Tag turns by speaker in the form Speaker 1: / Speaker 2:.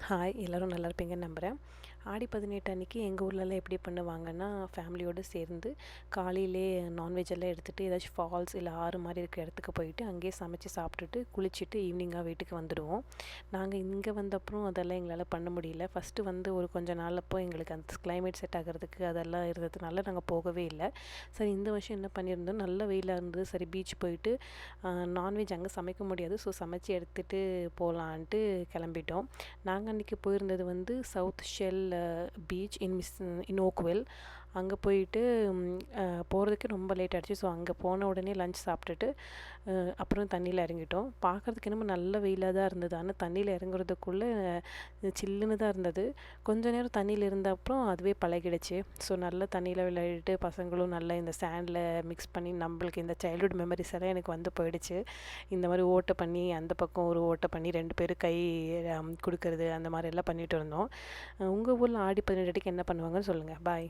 Speaker 1: Hi, எல்லோரும் நல்லா இருப்பீங்கன்னு நம்புகிறேன். ஆடி 18 அன்றைக்கி எங்கள் ஊர்லலாம் எப்படி பண்ணுவாங்கன்னா, ஃபேமிலியோடு சேர்ந்து காலையிலே நான்வெஜ் எல்லாம் எடுத்துகிட்டு ஏதாச்சும் ஃபால்ஸ் இல்லை ஆறு மாதிரி இருக்கிற இடத்துக்கு போயிட்டு அங்கேயே சமைச்சு சாப்பிட்டுட்டு குளிச்சுட்டு ஈவினிங்காக வீட்டுக்கு வந்துடுவோம். நாங்கள் இங்கே வந்தப்புறம் அதெல்லாம் எங்களால் பண்ண முடியல. ஃபஸ்ட்டு வந்து ஒரு கொஞ்ச நாள் அப்போ எங்களுக்கு அந்த கிளைமேட் செட் ஆகிறதுக்கு அதெல்லாம் இருந்ததுனால நாங்கள் போகவே இல்லை. சரி, இந்த வருஷம் என்ன பண்ணியிருந்தோம், நல்ல வெயிலாக இருந்தது. சரி, பீச் போயிட்டு நான்வெஜ் அங்கே சமைக்க முடியாது, ஸோ சமைச்சு எடுத்துகிட்டு போகலான்ட்டு கிளம்பிட்டோம். நாங்கள் அன்றைக்கி போயிருந்தது வந்து சவுத் ஷெல் பீச் இன் ஓக்வில். அங்கே போயிட்டு போகிறதுக்கு ரொம்ப லேட் ஆகிடுச்சு. ஸோ அங்கே போன உடனே லஞ்ச் சாப்பிட்டுட்டு அப்புறம் தண்ணியில் இறங்கிட்டோம். பார்க்குறதுக்கு என்னமோ நல்ல வெயிலாக தான் இருந்தது, ஆனால் தண்ணியில் இறங்குறதுக்குள்ளே சில்லுன்னு தான் இருந்தது. கொஞ்ச நேரம் தண்ணியில் இருந்த அப்புறம் அதுவே பழகிடுச்சு. ஸோ நல்லா தண்ணியில் விளையாடிட்டு பசங்களும் நல்லா இந்த சேண்டில் மிக்ஸ் பண்ணி நம்மளுக்கு இந்த சைல்ட்ஹுட் மெமரிஸ் எல்லாம் எனக்கு வந்து போயிடுச்சு. இந்த மாதிரி ஓட்டை பண்ணி அந்த பக்கம் ஒரு ஓட்டை பண்ணி 2 பேரும் கை கொடுக்கறது அந்த மாதிரி எல்லாம் பண்ணிகிட்டு இருந்தோம். உங்கள் ஊரில் ஆடி 18 என்ன பண்ணுவாங்கன்னு சொல்லுங்கள். பாய்.